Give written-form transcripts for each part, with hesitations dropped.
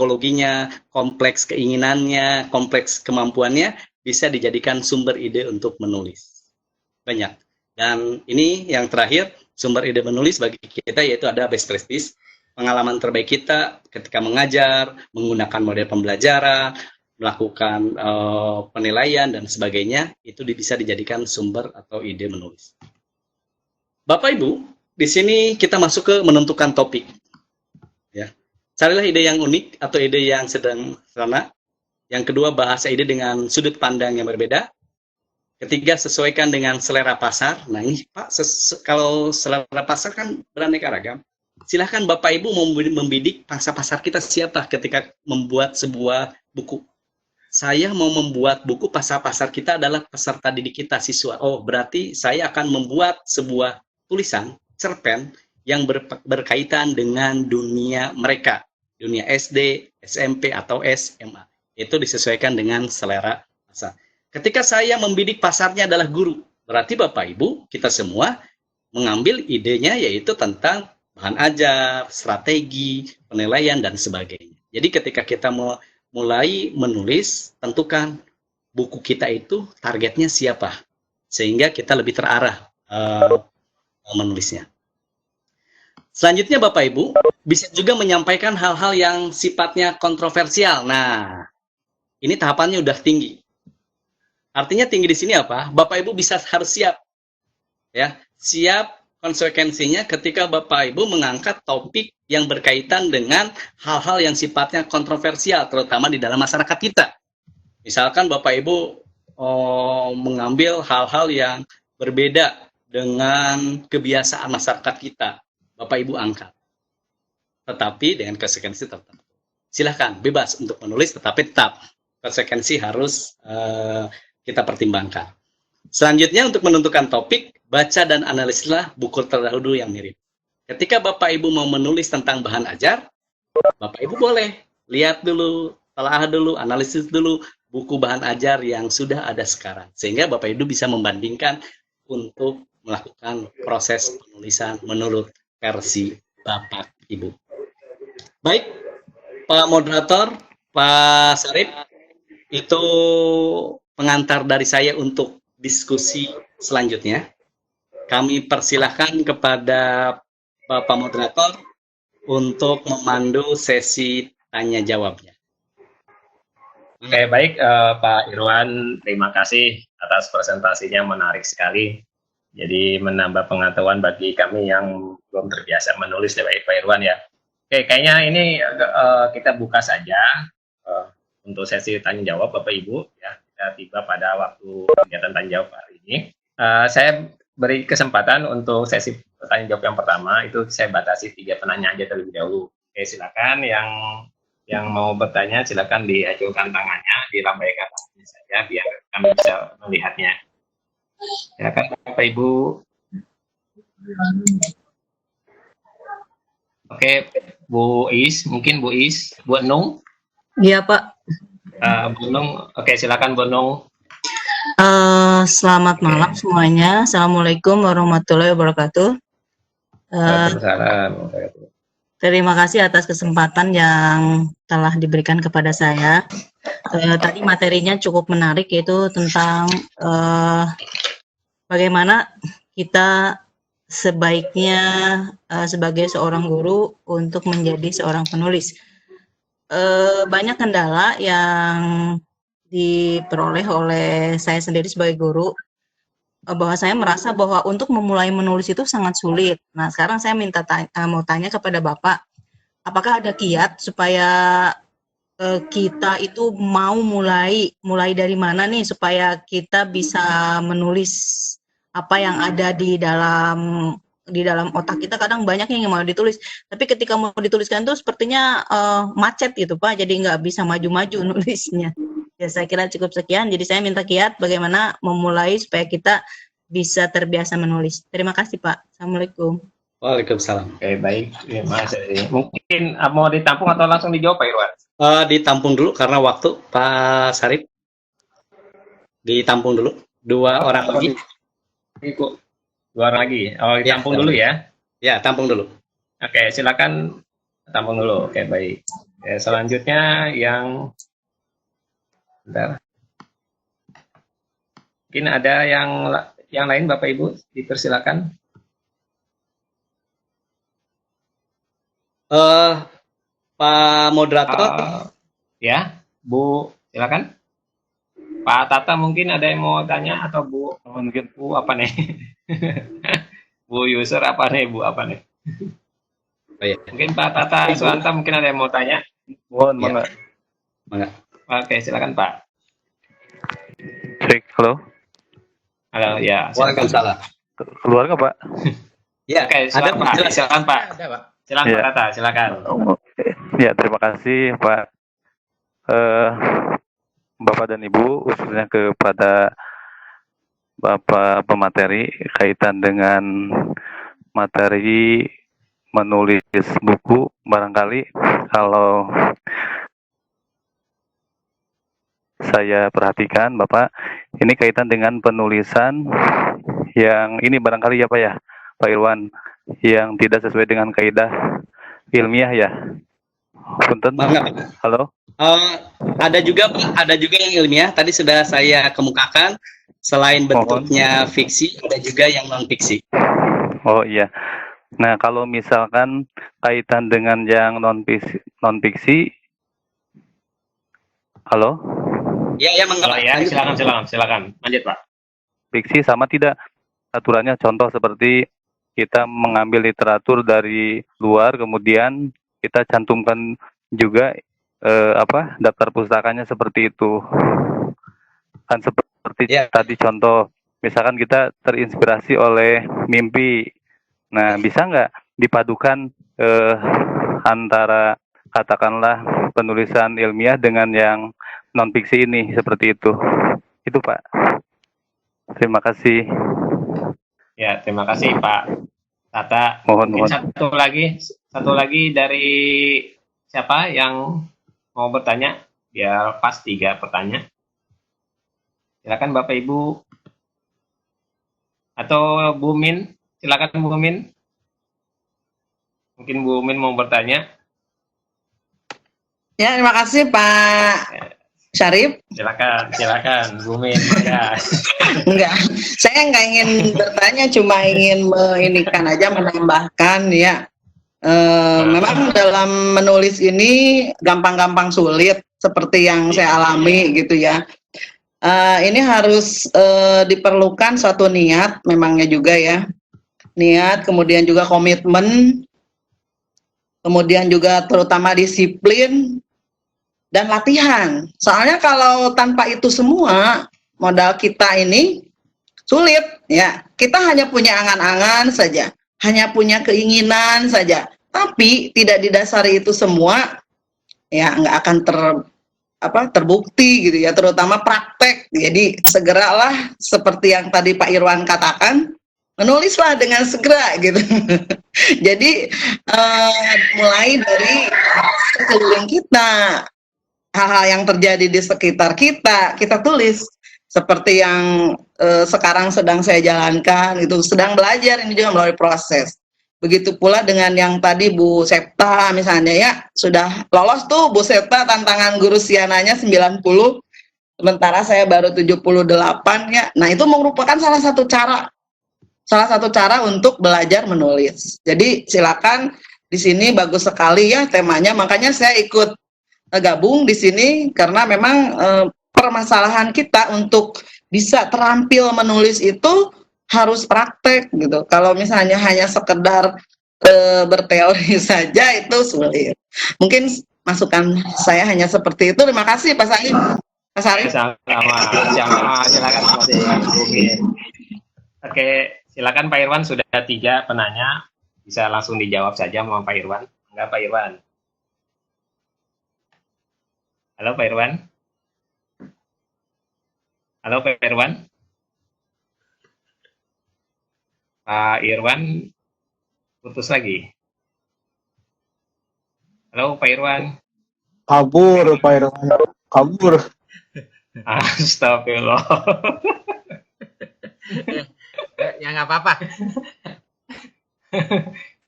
psikologinya, kompleks keinginannya, kompleks kemampuannya, bisa dijadikan sumber ide untuk menulis. Banyak. Dan ini yang terakhir, sumber ide menulis bagi kita yaitu ada best practice, pengalaman terbaik kita ketika mengajar, menggunakan model pembelajaran, melakukan penilaian dan sebagainya, itu bisa dijadikan sumber atau ide menulis. Bapak Ibu, di sini kita masuk ke menentukan topik. Ya. Carilah ide yang unik atau ide yang sederhana. Yang kedua, bahasa ide dengan sudut pandang yang berbeda. Ketiga, sesuaikan dengan selera pasar. Nah ini Pak, kalau selera pasar kan beraneka ragam. Silahkan Bapak Ibu membidik pangsa pasar kita siapa ketika membuat sebuah buku. Saya mau membuat buku pasar kita adalah peserta didik kita, siswa. Oh, berarti saya akan membuat sebuah tulisan, cerpen, yang berkaitan dengan dunia mereka. Dunia SD, SMP, atau SMA. Itu disesuaikan dengan selera pasar. Ketika saya membidik pasarnya adalah guru, berarti Bapak Ibu, kita semua mengambil idenya yaitu tentang bahan ajar, strategi, penilaian, dan sebagainya. Jadi ketika kita mau mulai menulis, tentukan buku kita itu targetnya siapa, sehingga kita lebih terarah menulisnya. Selanjutnya Bapak Ibu, bisa juga menyampaikan hal-hal yang sifatnya kontroversial. Nah, ini tahapannya udah tinggi. Artinya tinggi di sini apa? Bapak Ibu harus siap. Ya, siap konsekuensinya ketika Bapak Ibu mengangkat topik yang berkaitan dengan hal-hal yang sifatnya kontroversial, terutama di dalam masyarakat kita. Misalkan Bapak Ibu mengambil hal-hal yang berbeda dengan kebiasaan masyarakat kita, Bapak Ibu angkat. Tetapi dengan konsekuensi tertentu. Silahkan, bebas untuk menulis, tetapi tetap konsekuensi harus kita pertimbangkan. Selanjutnya untuk menentukan topik, baca dan analislah buku terdahulu yang mirip. Ketika Bapak Ibu mau menulis tentang bahan ajar, Bapak Ibu boleh lihat dulu, telah dulu, analisis dulu buku bahan ajar yang sudah ada sekarang. Sehingga Bapak Ibu bisa membandingkan untuk melakukan proses penulisan menurut versi Bapak Ibu. Baik, Pak Moderator, Pak Sarip, itu pengantar dari saya untuk diskusi selanjutnya. Kami persilahkan kepada Bapak Moderator untuk memandu sesi tanya jawabnya. Oke, baik Pak Irwan, terima kasih atas presentasinya, menarik sekali. Jadi menambah pengetahuan bagi kami yang belum terbiasa menulis ya Pak Irwan ya. Oke, kayaknya ini kita buka saja untuk sesi tanya jawab Bapak Ibu ya. Kita tiba pada waktu kegiatan tanya jawab hari ini. Saya beri kesempatan untuk sesi tanya jawab yang pertama, itu saya batasi 3 penanya aja terlebih dahulu. Oke, silakan yang mau bertanya silakan diajukan tangannya, dilambaikan tangannya saja biar kami bisa melihatnya. Silakan Bapak Ibu. Oke, Bu Is, mungkin Bu Is, Bu Nung. Iya Pak. Bu Nung, oke silakan Bu Nung. Selamat malam semuanya. Assalamualaikum warahmatullahi wabarakatuh. Waalaikumsalam. Terima kasih atas kesempatan yang telah diberikan kepada saya. Tadi materinya cukup menarik, yaitu tentang bagaimana kita sebaiknya sebagai seorang guru untuk menjadi seorang penulis. Banyak kendala yang diperoleh oleh saya sendiri sebagai guru, bahwa saya merasa bahwa untuk memulai menulis itu sangat sulit. Nah, sekarang saya mau tanya kepada Bapak, apakah ada kiat supaya kita itu mau mulai dari mana nih supaya kita bisa menulis apa yang ada di dalam otak kita. Kadang banyak yang mau ditulis, tapi ketika mau dituliskan tuh sepertinya macet gitu Pak, jadi nggak bisa maju-maju nulisnya. Ya, saya kira cukup sekian. Jadi saya minta kiat bagaimana memulai supaya kita bisa terbiasa menulis. Terima kasih Pak. Assalamualaikum. Waalaikumsalam. Oke, baik. Terima kasih. Mungkin mau ditampung atau langsung dijawab Pak Irwan? Ditampung dulu karena waktu, Pak Sarip. Ditampung dulu. 2 orang lagi. Ibu. 2 orang lagi. Oh, ditampung dulu ya? Ya, tampung dulu. Oke, silakan tampung dulu. Oke, baik. Selanjutnya yang bentar. Mungkin ada yang lain Bapak Ibu, dipersilakan. Pak moderator. Ya, Bu, silakan. Pak Tata mungkin ada yang mau tanya atau Bu? Mungkin Bu apa nih? Bu user apa nih? Bu apa nih? Oh, ya. Mungkin Pak Tata Suanta mungkin ada yang mau tanya. Mohon, Mangga. Oke, silakan Pak. Cek, halo. Halo, ya. Waalaikumsalam. Keluar nggak, Pak? Ya, Oke, ada silakan Pak. jelas. Silakan Pak. Ada, Pak. Silakan Ya. Pak Tata, silakan. Ya, terima kasih Pak. Bapak dan Ibu, khususnya kepada Bapak pemateri kaitan dengan materi menulis buku, barangkali kalau saya perhatikan Bapak, ini kaitan dengan penulisan yang ini barangkali ya Pak ya, Pak Irwan, yang tidak sesuai dengan kaidah ilmiah ya. Punten. Mangga. Halo. Ada juga Pak, ada juga yang ilmiah. Tadi sudah saya kemukakan. Selain bentuknya fiksi, ada juga yang non fiksi. Oh iya. Nah kalau misalkan kaitan dengan yang non fiksi, halo. Ya, Mangga. Halo, ya, silakan. Lanjut Pak. Fiksi sama tidak aturannya? Contoh seperti kita mengambil literatur dari luar, kemudian kita cantumkan juga daftar pustakanya seperti itu. Kan seperti tadi contoh, misalkan kita terinspirasi oleh mimpi. Nah, bisa nggak dipadukan antara katakanlah penulisan ilmiah dengan yang non fiksi ini seperti itu? Itu Pak. Terima kasih. Ya, terima kasih Pak Tata. Mungkin satu lagi dari siapa yang mau bertanya? Biar pas 3 pertanyaan. Silakan Bapak Ibu. Atau Bu Min, silakan Bu Min. Mungkin Bu Min mau bertanya. Ya, terima kasih Pak Syarif. Silakan Bu Min. Ya. Enggak, saya nggak ingin bertanya, cuma ingin menambahkan ya. Memang dalam menulis ini gampang-gampang sulit seperti yang saya alami gitu ya. Ini harus diperlukan suatu niat, memangnya juga ya. Niat, kemudian juga komitmen, kemudian juga terutama disiplin dan latihan. Soalnya kalau tanpa itu semua, modal kita ini sulit ya. Kita hanya punya angan-angan saja, hanya punya keinginan saja, tapi tidak didasari itu semua, ya nggak akan terbukti gitu ya, terutama praktek. Jadi segeralah seperti yang tadi Pak Irwan katakan, menulislah dengan segera gitu. Jadi mulai dari sekeliling kita, hal-hal yang terjadi di sekitar kita tulis. Seperti yang sekarang sedang saya jalankan, itu sedang belajar, ini juga melalui proses. Begitu pula dengan yang tadi Bu Septa misalnya ya, sudah lolos tuh Bu Septa tantangan guru Siananya 90, sementara saya baru 78 ya. Nah itu merupakan salah satu cara untuk belajar menulis. Jadi silakan, di sini bagus sekali ya temanya, makanya saya ikut gabung di sini karena memang permasalahan kita untuk bisa terampil menulis itu harus praktek gitu. Kalau misalnya hanya sekedar berteori saja itu sulit. Mungkin masukan saya hanya seperti itu. Terima kasih Pak Said. Pak Sarif. Sama. Silakan Oke, silakan Pak Irwan, sudah 3 penanya. Bisa langsung dijawab saja sama Pak Irwan. Enggak Pak Irwan? Halo Pak Irwan? Halo Pak Irwan? Pak Irwan putus lagi. Halo Pak Irwan? Kabur Pak Irwan, kabur. Astagfirullah. Ya nggak apa-apa.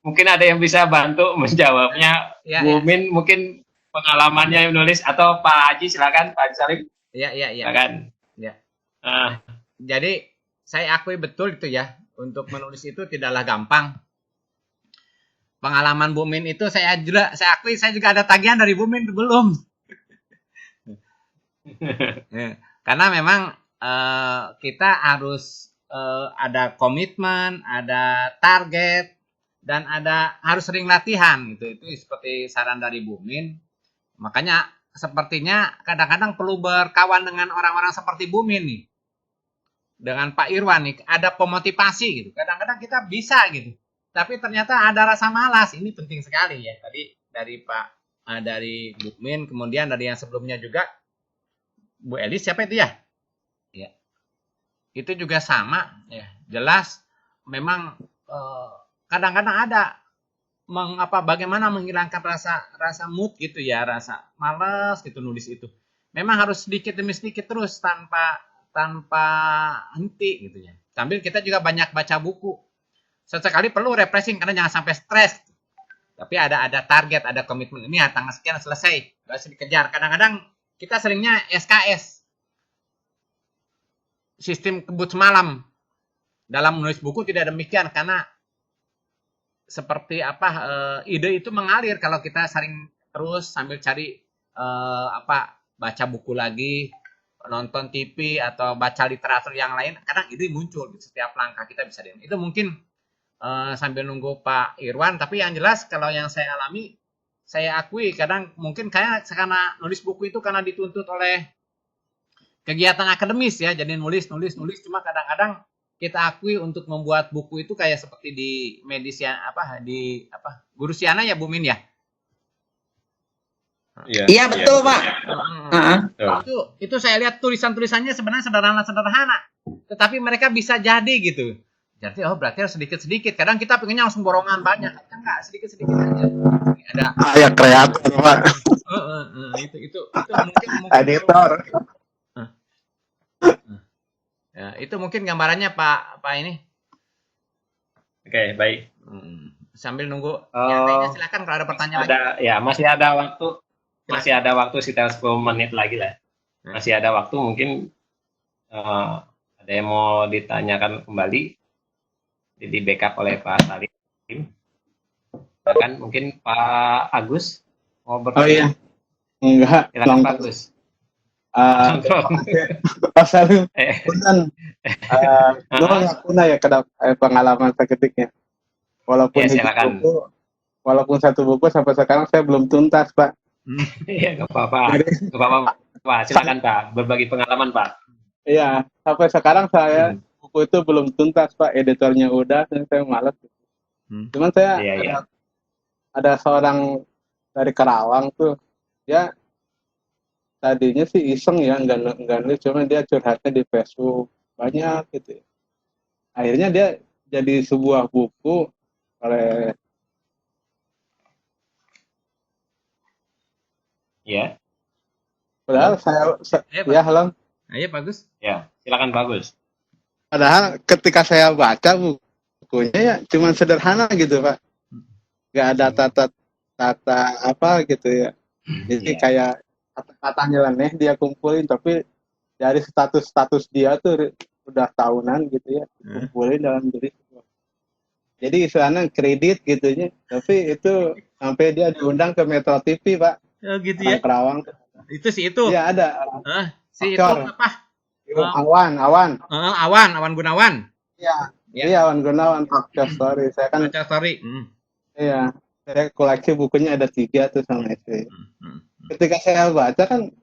Mungkin ada yang bisa bantu menjawabnya. Ya, Bu Min, mungkin pengalamannya menulis, atau Pak Haji silakan, Pak Haji Salim Iya, iya, iya. silakan. Ya. Ah, Jadi saya akui betul itu ya, untuk menulis itu tidaklah gampang. Pengalaman Bu Min itu saya akui saya juga ada tagihan dari Bu Min belum. Ya, karena memang kita harus ada komitmen, ada target, dan harus sering latihan gitu. Itu seperti saran dari Bu Min. Makanya sepertinya kadang-kadang perlu berkawan dengan orang-orang seperti Bu Min nih. Dengan Pak Irwan nih, ada pemotivasi gitu. Kadang-kadang kita bisa gitu. Tapi ternyata ada rasa malas. Ini penting sekali ya. Tadi dari Bu Min, kemudian dari yang sebelumnya juga Bu Elis, siapa itu ya? Ya. Itu juga sama ya. Jelas memang kadang-kadang ada bagaimana menghilangkan rasa mood gitu ya, rasa malas gitu nulis itu. Memang harus sedikit demi sedikit terus tanpa henti gitu ya. Sambil kita juga banyak baca buku. Sesekali perlu refreshing karena jangan sampai stres. Tapi ada target, ada komitmen. Ini tanggal sekian selesai, harus dikejar. Kadang-kadang kita seringnya SKS. Sistem kebut semalam. Dalam menulis buku tidak demikian karena seperti ide itu mengalir kalau kita sering terus sambil cari baca buku lagi, nonton TV atau baca literatur yang lain, kadang ide muncul di setiap langkah kita bisa dengan itu. Mungkin sambil nunggu Pak Irwan, tapi yang jelas kalau yang saya alami, saya akui kadang mungkin karena nulis buku itu karena dituntut oleh kegiatan akademis ya, jadi nulis cuma kadang-kadang kita akui untuk membuat buku itu kayak seperti di Guru Siana ya Bu Min ya. Iya betul Pak. Itu saya lihat tulisannya sebenarnya sederhana, tetapi mereka bisa jadi gitu. Jadi berarti harus sedikit-sedikit. Kadang kita pengennya langsung borongan banyak, enggak, sedikit-sedikit aja. Ada ya kreator Pak. Itu mungkin Editor. Ya, itu mungkin gambarannya Pak ini. Oke, baik. Sambil nunggu yang lainnya silakan kalau ada pertanyaan lagi. Ya, masih ada waktu sekitar 10 menit lagi lah. Masih ada waktu, mungkin ada yang mau ditanyakan kembali, di backup oleh Pak Salim. Bahkan mungkin Pak Agus mau bertanya. Oh iya. Enggak. Silakan Pak Agus. Pak Salim, punten. Doang puna ya pengalaman ketiknya. Walaupun walaupun satu buku sampai sekarang saya belum tuntas, Pak. Iya, nggak apa-apa. Nggak apa-apa. Pak, silakan Pak, berbagi pengalaman Pak. Iya, sampai sekarang saya buku itu belum tuntas, Pak. Editornya udah, dan saya malas. Cuman saya ada seorang dari Karawang tuh, ya tadinya sih iseng ya, enggak nulis, cuma dia curhatnya di Facebook banyak gitu. Akhirnya dia jadi sebuah buku oleh ya. Padahal ya halo. Ayo bagus. Ya, silakan bagus. Padahal ketika saya baca bukunya ya cuma sederhana gitu Pak, nggak ada tata apa gitu ya. Jadi kayak kata-kata nyeleneh dia kumpulin, tapi dari status dia tuh udah tahunan gitu ya, kumpulin dalam diri. Jadi istilahnya kredit gitunya, tapi itu sampai dia diundang ke Metro TV Pak. Oh gitu ya. Kerawang. Itu sih itu. Iya ada. Si itu apa? Awan Gunawan. Iya Awan Gunawan Talk Story. Saya kan Story. Iya, saya koleksi bukunya ada 3 tuh sama itu. Ketika saya baca kan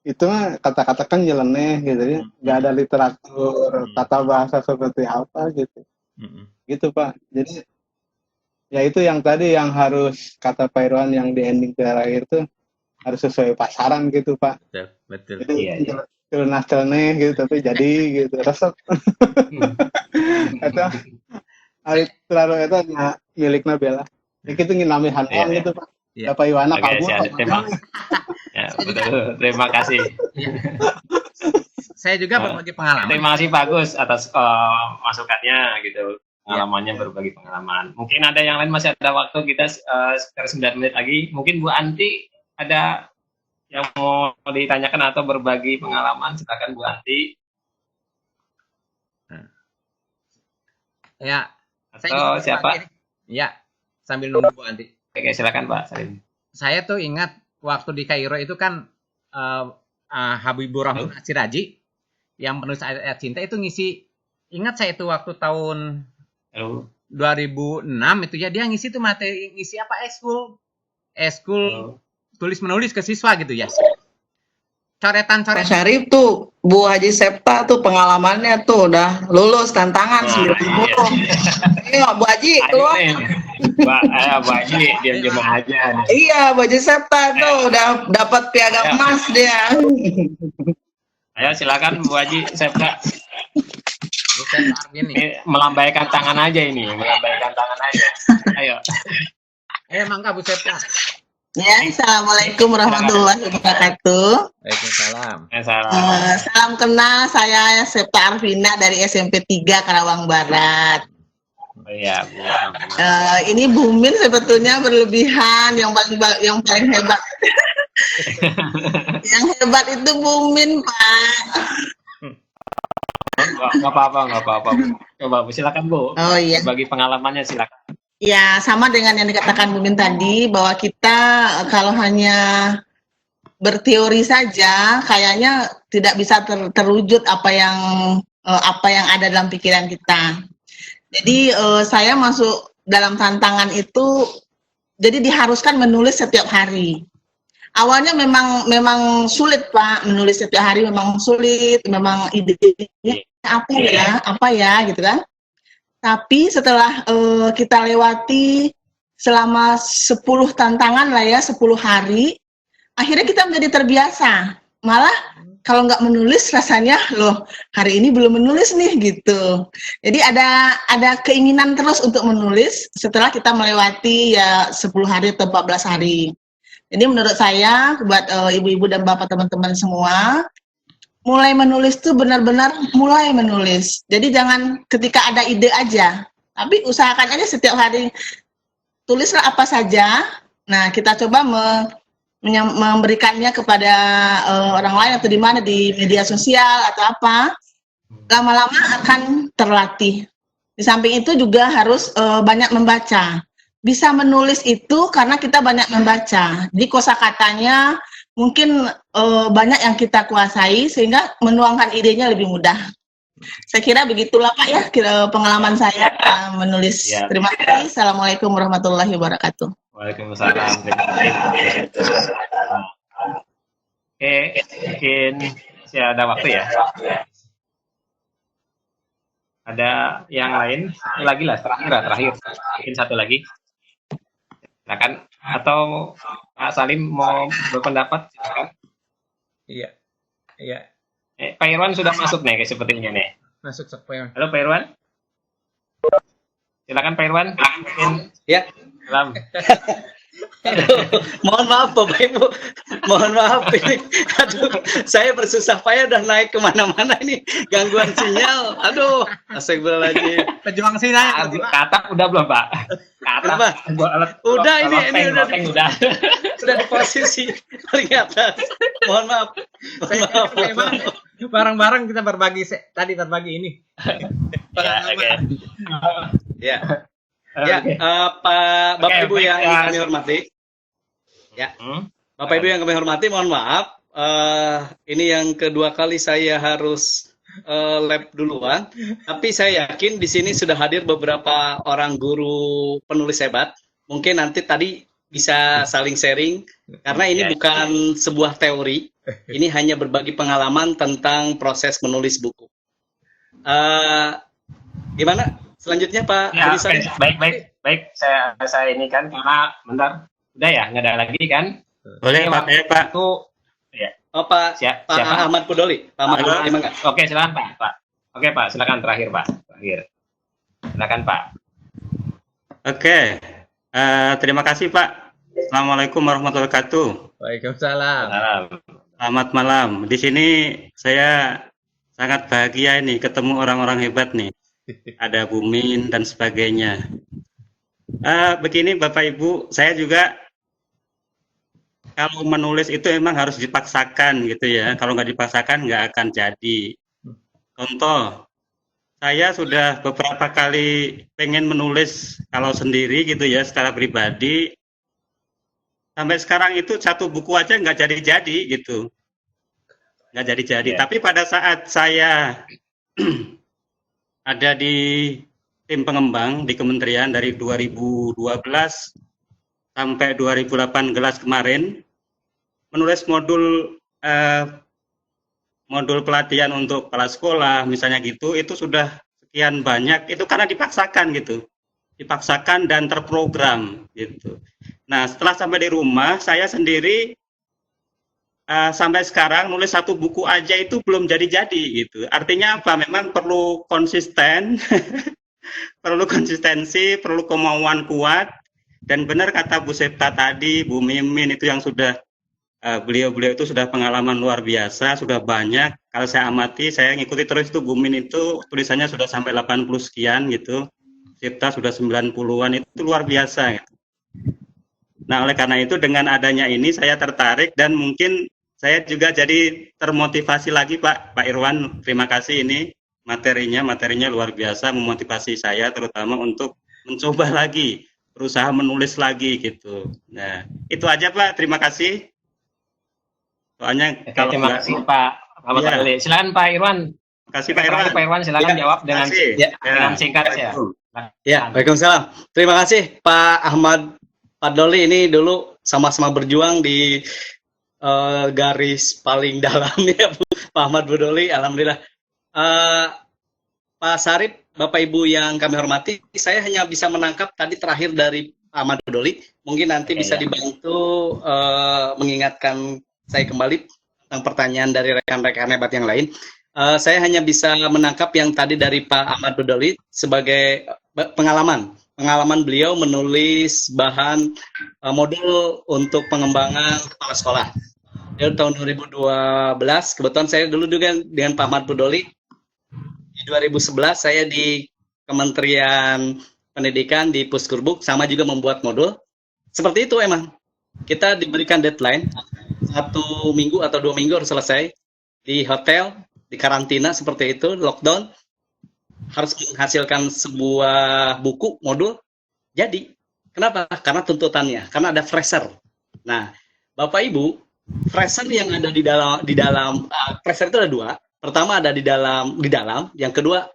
itu mah kata-kata kan nyeleneh gitu ya, nggak ada literatur tata bahasa seperti apa gitu. Gitu Pak. Jadi ya itu yang tadi yang harus kata Pak Irwan yang di ending terakhir tuh harus sesuai pasaran gitu Pak. Betul. Itu celana gitu tapi jadi gitu resep. Itu terlalu itu miliknya Bella. Itu nginami hantam gitu Pak. Bapak Iwana kabur. Ya, betul. Terima kasih. Saya juga berbagi pengalaman. Terima kasih bagus atas masukannya gitu. Pengalamannya berbagi pengalaman. Mungkin ada yang lain, masih ada waktu kita sekitar 9 menit lagi. Mungkin Bu Anti ada yang mau ditanyakan atau berbagi pengalaman, silakan Bu Anti. Ya, Atau siapa? Ya, sambil nunggu Bu Anti. Oke, silakan Pak Salim. Saya tuh ingat waktu di Kairo itu kan Habibur Rahman Asyiraji yang penulis ayat cinta itu ngisi. Ingat saya itu waktu tahun 2006 itu ya, dia ngisi tuh materi, ngisi apa, eskul tulis menulis ke siswa gitu ya. Coretan Pak Syarif tuh, Bu Haji Septa tuh pengalamannya tuh udah lulus tantangan 90. Iya, Bu Haji keluar. Bu Haji diam-diam aja. Iya, Bu Haji Septa tuh udah dapat piagam emas dia. Ayo silakan Bu Haji Septa. Gini. Melambaikan tangan aja ini, melambaikan tangan aja. Ayo. Mangga Bu Septa. Ya, assalamualaikum warahmatullahi wabarakatuh. Waalaikumsalam. Salam kenal, saya Septa Arvina dari SMP 3 Karawang Barat. Oh iya, Bu. Ini Bu Min sebetulnya berlebihan, yang paling hebat. Yang hebat itu Bu Min, Pak. Nggak apa-apa. Coba Bu, silakan Bu. Oh iya. Bagi pengalamannya silakan. Ya, sama dengan yang dikatakan Bu Min tadi, bahwa kita kalau hanya berteori saja, kayaknya tidak bisa terwujud apa yang ada dalam pikiran kita. Jadi saya masuk dalam tantangan itu, jadi diharuskan menulis setiap hari. Awalnya memang sulit Pak, menulis setiap hari memang sulit, memang idenya apa ya gitu kan. Tapi setelah kita lewati selama 10 tantangan lah ya, 10 hari, akhirnya kita menjadi terbiasa. Malah kalau nggak menulis rasanya, loh hari ini belum menulis nih gitu. Jadi ada keinginan terus untuk menulis setelah kita melewati ya 10 hari atau 14 hari. Jadi menurut saya, buat ibu-ibu dan bapak teman-teman semua, mulai menulis tuh benar-benar mulai menulis. Jadi jangan ketika ada ide aja, tapi usahakan aja setiap hari tulislah apa saja. Nah, kita coba memberikannya kepada orang lain atau di mana, di media sosial atau apa. Lama-lama akan terlatih. Di samping itu juga harus banyak membaca. Bisa menulis itu karena kita banyak membaca. Jadi kosakatanya mungkin banyak yang kita kuasai sehingga menuangkan idenya lebih mudah. Saya kira begitulah Pak ya pengalaman saya menulis. Ya. Terima kasih. Assalamualaikum warahmatullahi wabarakatuh. Waalaikumsalam. Oke, mungkin masih ada waktu ya. Ada yang lain? Satu lagi lah, terakhir. Mungkin satu lagi. Silakan. Atau Pak Salim mau berpendapat? Silakan. Iya. Pak Irwan sudah masuk nih, sepertinya nih. Masuk Pak Irwan. Halo Pak Irwan. Silakan Pak Irwan. Ya. Salam. Aduh, mohon maaf Bapak Ibu, mohon maaf ini. Aduh, saya bersusah payah udah naik kemana-mana ini, gangguan sinyal. Aduh, astagfirullahaladzim. Pejuang sinyal. Kata udah belum Pak? Kata. Udah ini udah. Sudah di posisi paling atas. Mohon maaf. Bareng-bareng kita berbagi ini. Ya. Ya, Pak Bapak Ibu yang kami hormati. Ya. Bapak Ibu yang kami hormati, mohon maaf. Ini yang kedua kali saya harus lab duluan. Tapi saya yakin di sini sudah hadir beberapa orang guru penulis hebat. Mungkin nanti tadi bisa saling sharing karena ini bukan sebuah teori. Ini hanya berbagi pengalaman tentang proses menulis buku. Gimana? Selanjutnya Pak ya, Budi baik. Saya ini kan karena bentar, udah ya, nggak ada lagi kan? Boleh Pak. Itu ya. Oh Pak, Siapa? Ahmad Pudoli. Pak Ahmad Pudoli, mangga. Oke, silakan Pak. Oke Pak, silakan terakhir Pak. Silakan Pak. Oke. Terima kasih Pak. Assalamualaikum warahmatullahi wabarakatuh. Waalaikumsalam. Selamat malam. Di sini saya sangat bahagia ini ketemu orang-orang hebat nih. Ada Bu Min dan sebagainya. Begini Bapak Ibu, saya juga kalau menulis itu emang harus dipaksakan gitu ya. Kalau nggak dipaksakan nggak akan jadi. Contoh, saya sudah beberapa kali pengen menulis kalau sendiri gitu ya, secara pribadi. Sampai sekarang itu satu buku aja nggak jadi-jadi gitu. Nggak jadi-jadi. Yeah. Tapi pada saat saya ada di tim pengembang di kementerian dari 2012 sampai 2018 kemarin, menulis modul pelatihan untuk kepala sekolah misalnya gitu, itu sudah sekian banyak, itu karena dipaksakan gitu, dipaksakan dan terprogram gitu. Nah, setelah sampai di rumah, saya sendiri sampai sekarang nulis satu buku aja itu belum jadi-jadi gitu. Artinya apa? Memang perlu konsisten, perlu konsistensi, perlu kemauan kuat. Dan benar kata Bu Septa tadi, Bu Mimin itu yang sudah beliau-beliau itu sudah pengalaman luar biasa, sudah banyak. Kalau saya amati, saya ngikuti terus itu Bu Min itu tulisannya sudah sampai 80 sekian gitu. Septa sudah 90-an, itu luar biasa gitu. Nah, oleh karena itu dengan adanya ini saya tertarik dan mungkin saya juga jadi termotivasi lagi Pak Irwan. Terima kasih, ini materinya luar biasa, memotivasi saya terutama untuk mencoba lagi, berusaha menulis lagi gitu. Nah, itu aja Pak, terima kasih. Soalnya kalau terima kasih Pak Ahmad Badoli. Silakan Pak Irwan. Terima kasih Pak Irwan. Pak Irwan silakan jawab dengan singkat ya. Ya, Waalaikumsalam. Terima kasih Pak Ahmad Badoli, ini dulu sama-sama berjuang di garis paling dalam ya, Pak Ahmad Badoli. Alhamdulillah. Pak Sarip, Bapak Ibu yang kami hormati, saya hanya bisa menangkap tadi terakhir dari Pak Ahmad Badoli. Mungkin nanti bisa dibantu mengingatkan saya kembali tentang pertanyaan dari rekan-rekan hebat yang lain. Saya hanya bisa menangkap yang tadi dari Pak Ahmad Badoli sebagai pengalaman beliau menulis bahan modul untuk pengembangan kepala sekolah. Dari tahun 2012, kebetulan saya dulu juga dengan Pak Ahmad Badoli. Di 2011 saya di Kementerian Pendidikan di Puskurbuk sama juga membuat modul. Seperti itu emang. Kita diberikan deadline 1 minggu atau 2 minggu harus selesai di hotel, di karantina seperti itu, lockdown. Harus menghasilkan sebuah buku modul jadi. Kenapa? Karena tuntutannya, karena ada fresher. Nah, Bapak Ibu, fresher yang ada di dalam fresher itu ada 2. Pertama ada di dalam, yang kedua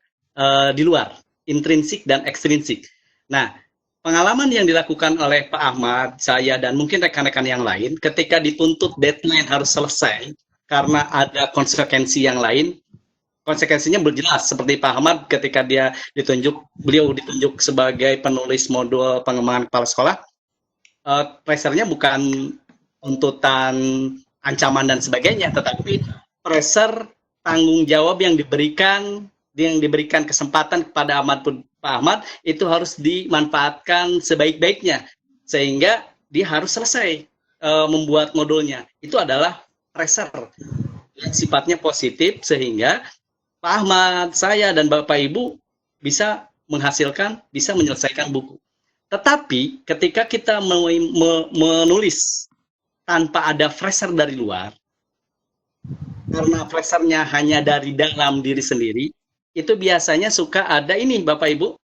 di luar, intrinsik dan ekstrinsik. Nah, pengalaman yang dilakukan oleh Pak Ahmad, saya dan mungkin rekan-rekan yang lain, ketika dituntut deadline harus selesai karena ada konsekuensi yang lain. Konsekuensinya berjelas seperti Pak Ahmad ketika beliau ditunjuk sebagai penulis modul pengembangan kepala sekolah. Pressure-nya bukan tuntutan ancaman dan sebagainya, tetapi pressure tanggung jawab yang diberikan kesempatan kepada Pak Ahmad itu harus dimanfaatkan sebaik-baiknya sehingga dia harus selesai membuat modulnya. Itu adalah pressure yang sifatnya positif sehingga Pak Ahmad, saya, dan Bapak Ibu bisa menyelesaikan buku. Tetapi ketika kita menulis tanpa ada pressure dari luar, karena pressure-nya hanya dari dalam diri sendiri, itu biasanya suka ada ini Bapak Ibu,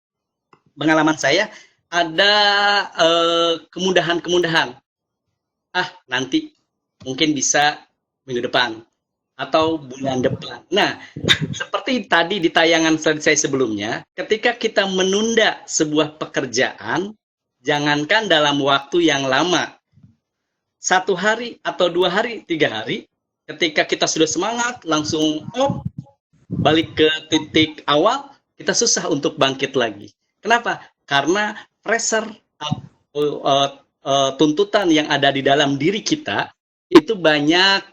pengalaman saya, ada kemudahan-kemudahan. Nanti mungkin bisa minggu depan atau bulan depan. Nah, seperti tadi di tayangan saya sebelumnya, ketika kita menunda sebuah pekerjaan, jangankan dalam waktu yang lama, 1 hari atau 2 hari, 3 hari, ketika kita sudah semangat, langsung balik ke titik awal, kita susah untuk bangkit lagi. Kenapa? Karena pressure atau tuntutan yang ada di dalam diri kita, itu banyak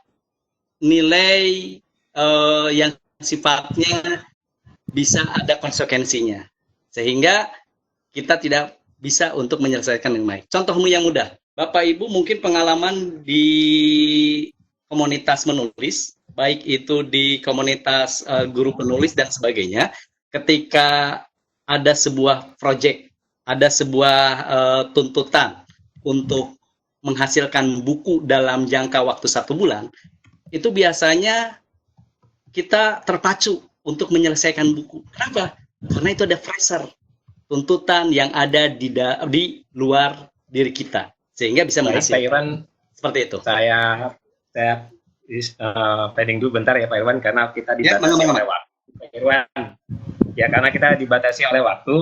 nilai yang sifatnya bisa ada konsekuensinya sehingga kita tidak bisa untuk menyelesaikan dengan baik. Contohmu yang mudah, Bapak Ibu mungkin pengalaman di komunitas menulis, baik itu di komunitas guru penulis dan sebagainya, ketika ada sebuah proyek, ada sebuah tuntutan untuk menghasilkan buku dalam jangka waktu 1 bulan, itu biasanya kita terpacu untuk menyelesaikan buku. Kenapa? Karena itu ada pressure, tuntutan yang ada di luar diri kita, sehingga bisa Baik, Pak menghasilkan. Irwan, Seperti itu. saya pending dulu bentar ya Pak Irwan, karena kita dibatasi oleh waktu. Pak Irwan, ya karena kita dibatasi oleh waktu,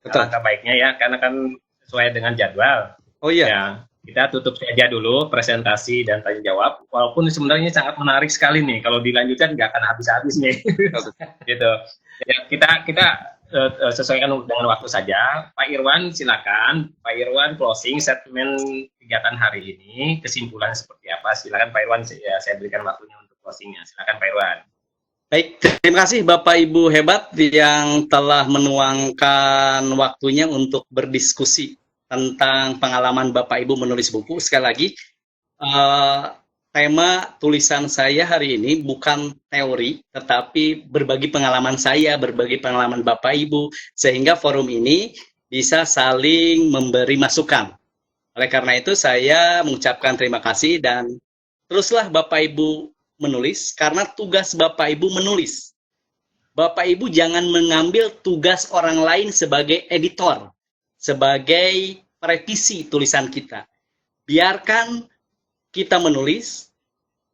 alangkah baiknya ya, karena kan sesuai dengan jadwal. Oh iya. Ya, kita tutup saja dulu presentasi dan tanya jawab. Walaupun sebenarnya sangat menarik sekali nih, kalau dilanjutkan nggak akan habis-habis nih. Gitu. Ya, kita sesuaikan dengan waktu saja. Pak Irwan silakan. Pak Irwan closing statement kegiatan hari ini, kesimpulan seperti apa? Silakan Pak Irwan, saya berikan waktunya untuk closingnya. Silakan Pak Irwan. Baik, terima kasih Bapak Ibu hebat yang telah menuangkan waktunya untuk berdiskusi tentang pengalaman Bapak Ibu menulis buku. Sekali lagi, tema tulisan saya hari ini bukan teori, tetapi berbagi pengalaman saya, berbagi pengalaman Bapak Ibu, sehingga forum ini bisa saling memberi masukan. Oleh karena itu, saya mengucapkan terima kasih dan teruslah Bapak Ibu menulis, karena tugas Bapak Ibu menulis. Bapak Ibu jangan mengambil tugas orang lain sebagai editor, sebagai revisi tulisan kita. Biarkan kita menulis,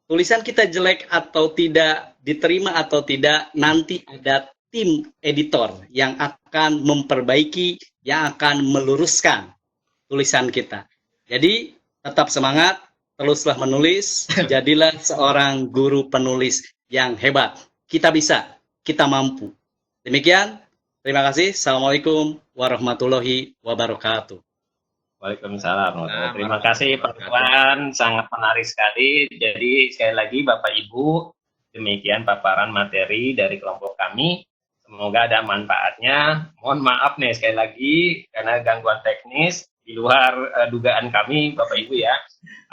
tulisan kita jelek atau tidak, diterima atau tidak, nanti ada tim editor yang akan memperbaiki, yang akan meluruskan tulisan kita. Jadi, tetap semangat, teruslah menulis, jadilah seorang guru penulis yang hebat. Kita bisa, kita mampu. Demikian, terima kasih. Assalamualaikum warahmatullahi wabarakatuh. Waalaikumsalam. Terima kasih Pak Irwan, sangat menarik sekali. Jadi sekali lagi Bapak Ibu, demikian paparan materi dari kelompok kami. Semoga ada manfaatnya. Mohon maaf nih sekali lagi karena gangguan teknis di luar dugaan kami Bapak Ibu ya.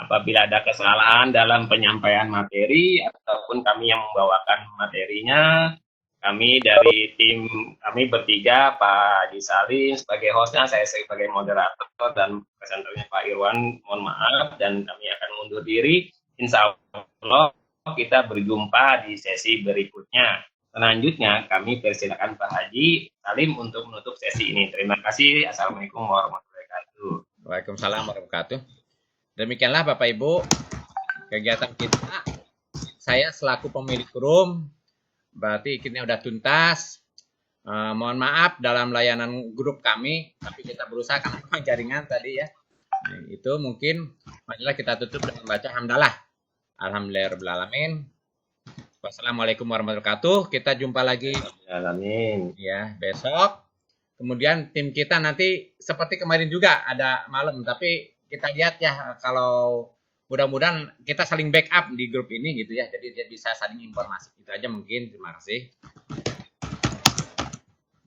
Apabila ada kesalahan dalam penyampaian materi ataupun kami yang membawakan materinya, kami dari tim kami bertiga, Pak Haji Salim sebagai hostnya, saya sebagai moderator dan presenternya Pak Irwan, mohon maaf dan kami akan mundur diri. Insya Allah kita berjumpa di sesi berikutnya. Selanjutnya kami persilakan Pak Haji Salim untuk menutup sesi ini. Terima kasih. Assalamualaikum warahmatullahi wabarakatuh. Waalaikumsalam warahmatullahi wabarakatuh. Demikianlah Bapak Ibu kegiatan kita. Saya selaku pemilik room berarti kita udah tuntas. Mohon maaf dalam layanan grup kami, tapi kita berusaha karena jaringan tadi ya. Itu mungkin marilah kita tutup dengan baca hamdalah. Alhamdulillahirabbil alamin. Wassalamualaikum warahmatullahi wabarakatuh. Kita jumpa lagi. Amin. Ya, besok. Kemudian tim kita nanti seperti kemarin juga ada malam, tapi kita lihat ya kalau mudah-mudahan kita saling backup di grup ini gitu ya. Jadi bisa saling informasi. Itu aja mungkin. Terima kasih.